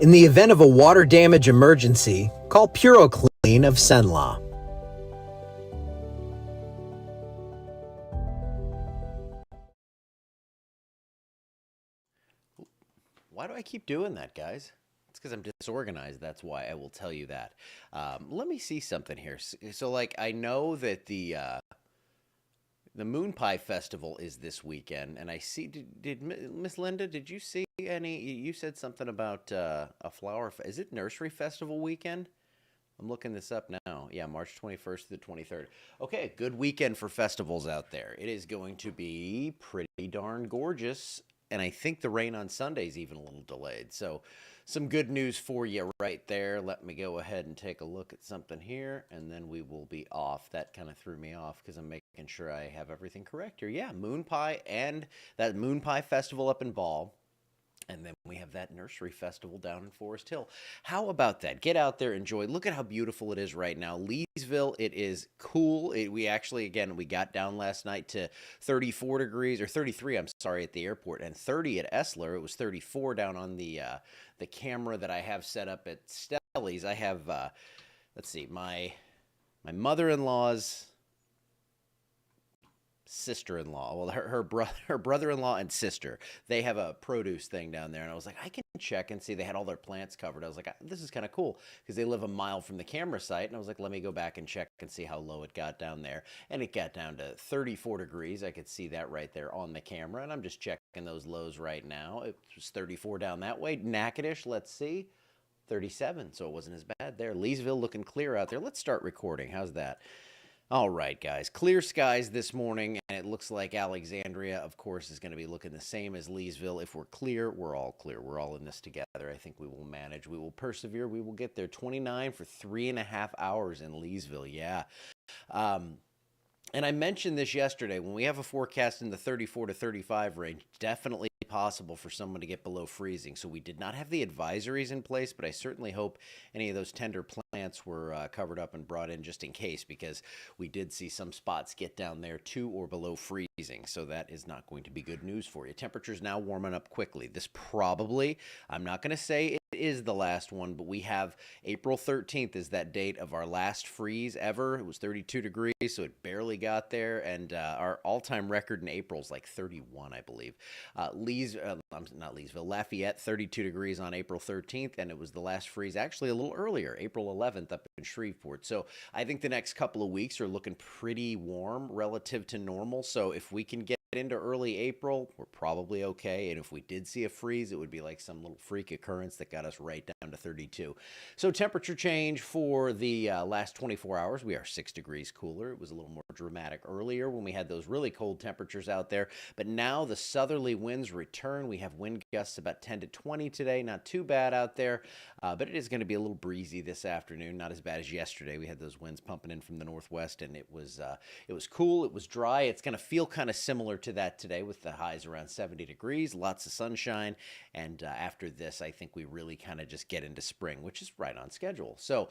In the event of a water damage emergency, call PuroClean of Cenla. Why do I keep doing that, guys? It's because I'm disorganized. That's why I will tell you that. Let me see something here. So, like, I know that the Moon Pie Festival is this weekend, and I see. Did Miss Linda? Did you see any? You said something about a flower. Is it Nursery Festival weekend? I'm looking this up now. Yeah, March 21st to the 23rd. Okay, good weekend for festivals out there. It is going to be pretty darn gorgeous. And I think the rain on Sunday is even a little delayed. So, some good news for you right there. Let me go ahead and take a look at something here, and then we will be off. That kind of threw me off because I'm making sure I have everything correct here. Yeah, Moon Pie and that Moon Pie Festival up in Ball. And then we have that nursery festival down in Forest Hill. How about that? Get out there, enjoy. Look at how beautiful it is right now. Leesville, it is cool. We actually, again, we got down last night to 34 degrees, or 33, I'm sorry, at the airport, and 30 at Essler. It was 34 down on the camera that I have set up at Stelly's. I have, let's see, my mother-in-law's sister-in-law, well, her brother-in-law and sister, they have a produce thing down there, and I was like, I can check and see. They had all their plants covered. I was like, this is kind of cool because they live a mile from the camera site, and I was like, let me go back and check and see how low it got down there, and it got down to 34 degrees. I could see that right there on the camera, and I'm just checking those lows right now. It was 34 down that way. Natchitoches, let's see, 37, so it wasn't as bad there. Leesville looking clear out there. Let's start recording. How's that? All right, guys. Clear skies this morning, and it looks like Alexandria, of course, is going to be looking the same as Leesville. If we're clear, we're all clear. We're all in this together. I think we will manage. We will persevere. We will get there. 29 for 3.5 hours in Leesville. Yeah. And I mentioned this yesterday. When we have a forecast in the 34 to 35 range, definitely possible for someone to get below freezing. So we did not have the advisories in place, but I certainly hope any of those tender plants were covered up and brought in just in case, because we did see some spots get down there to or below freezing. So that is not going to be good news for you. Temperatures now warming up quickly. This probably, I'm not going to say it is the last one, but we have April 13th is that date of our last freeze ever. It was 32 degrees, so it barely got there, and our all-time record in April is like 31, I believe. Not Leesville, Lafayette, 32 degrees on April 13th, and it was the last freeze actually a little earlier, April 11th up in Shreveport. So I think the next couple of weeks are looking pretty warm relative to normal, so if we can get into early April, we're probably okay. And if we did see a freeze, it would be like some little freak occurrence that got us right down to 32. So temperature change for the last 24 hours, we are 6 degrees cooler. It was a little more dramatic earlier when we had those really cold temperatures out there. But now the southerly winds return. We have wind gusts about 10 to 20 today. Not too bad out there, but it is going to be a little breezy this afternoon. Not as bad as yesterday. We had those winds pumping in from the northwest, and it was cool. It was dry. It's going to feel kind of similar to that today with the highs around 70 degrees, lots of sunshine, and after this, I think we really kind of just get into spring, which is right on schedule. So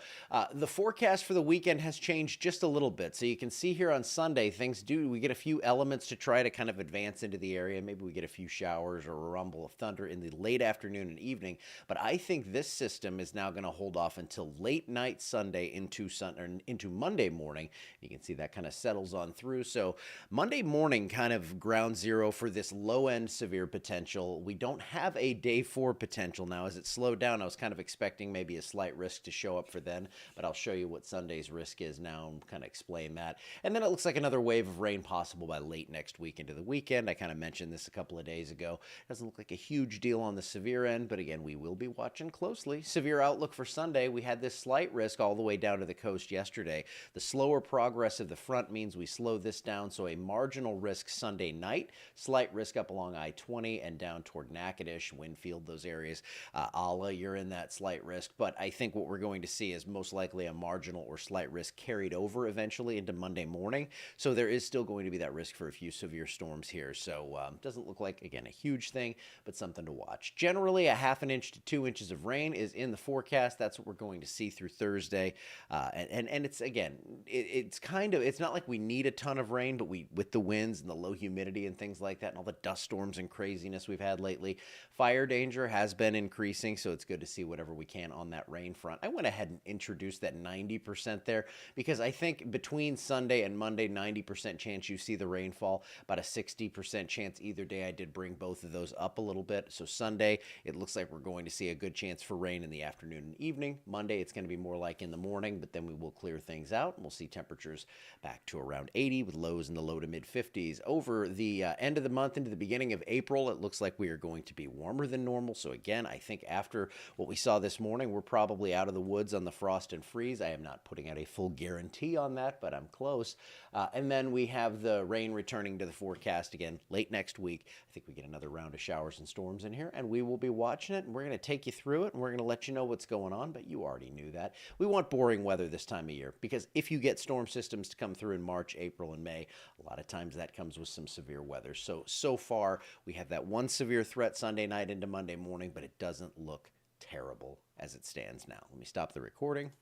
the forecast for the weekend has changed just a little bit. So you can see here on Sunday, we get a few elements to try to kind of advance into the area. Maybe we get a few showers or a rumble of thunder in the late afternoon and evening, but I think this system is now going to hold off until late night Sunday into Monday morning. You can see that kind of settles on through. So Monday morning kind of ground zero for this low-end severe potential. We don't have a day 4 potential now. As it slowed down, I was kind of expecting maybe a slight risk to show up for then, but I'll show you what Sunday's risk is now and kind of explain that. And then it looks like another wave of rain possible by late next week into the weekend. I kind of mentioned this a couple of days ago. Doesn't look like a huge deal on the severe end, but again, we will be watching closely. Severe outlook for Sunday. We had this slight risk all the way down to the coast yesterday. The slower progress of the front means we slow this down, so a marginal risk Sunday night. Slight risk up along I-20 and down toward Natchitoches, Winfield, those areas. Alla, you're in that slight risk, but I think what we're going to see is most likely a marginal or slight risk carried over eventually into Monday morning. So there is still going to be that risk for a few severe storms here. So doesn't look like, again, a huge thing, but something to watch. Generally, a 1/2 inch to 2 inches of rain is in the forecast. That's what we're going to see through Thursday. And it's, again, it's not like we need a ton of rain, but with the winds and the low humidity, humidity and things like that, and all the dust storms and craziness we've had lately. Fire danger has been increasing, so it's good to see whatever we can on that rain front. I went ahead and introduced that 90% there because I think between Sunday and Monday, 90% chance you see the rainfall, about a 60% chance either day. I did bring both of those up a little bit. So Sunday, it looks like we're going to see a good chance for rain in the afternoon and evening. Monday, it's going to be more like in the morning, but then we will clear things out and we'll see temperatures back to around 80 with lows in the low to mid 50s. Over the end of the month into the beginning of April, it looks like we are going to be warmer than normal. So again, I think after what we saw this morning, we're probably out of the woods on the frost and freeze. I am not putting out a full guarantee on that, but I'm close. And then we have the rain returning to the forecast again late next week. I think we get another round of showers and storms in here, and we will be watching it, and we're going to take you through it, and we're going to let you know what's going on, but you already knew that. We want boring weather this time of year because if you get storm systems to come through in March, April, and May, a lot of times that comes with some severe weather. So far, we have that one severe threat Sunday night into Monday morning, but it doesn't look terrible as it stands now. Let me stop the recording.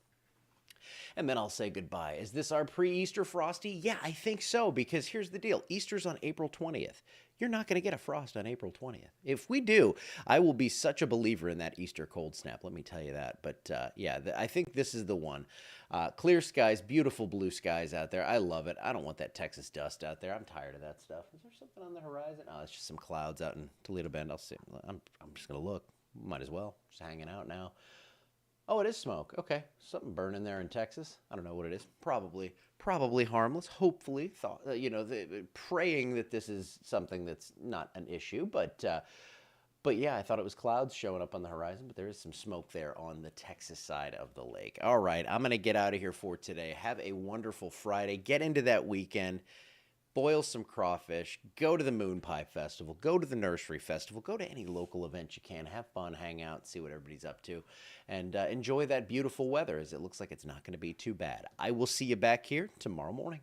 And then I'll say goodbye. Is this our pre-Easter frosty? Yeah, I think so, because here's the deal. Easter's on April 20th. You're not going to get a frost on April 20th. If we do, I will be such a believer in that Easter cold snap. Let me tell you that. But yeah, I think this is the one. Clear skies, beautiful blue skies out there. I love it. I don't want that Texas dust out there. I'm tired of that stuff. Is there something on the horizon? Oh, it's just some clouds out in Toledo Bend. I'll see. I'm just going to look. Might as well. Just hanging out now. Oh, it is smoke. Okay, something burning there in Texas. I don't know what it is. Probably harmless. Hopefully, praying that this is something that's not an issue. But yeah, I thought it was clouds showing up on the horizon. But there is some smoke there on the Texas side of the lake. All right, I'm gonna get out of here for today. Have a wonderful Friday. Get into that weekend. Boil some crawfish, go to the Moon Pie Festival, go to the Nursery Festival, go to any local event you can, have fun, hang out, see what everybody's up to, and enjoy that beautiful weather as it looks like it's not going to be too bad. I will see you back here tomorrow morning.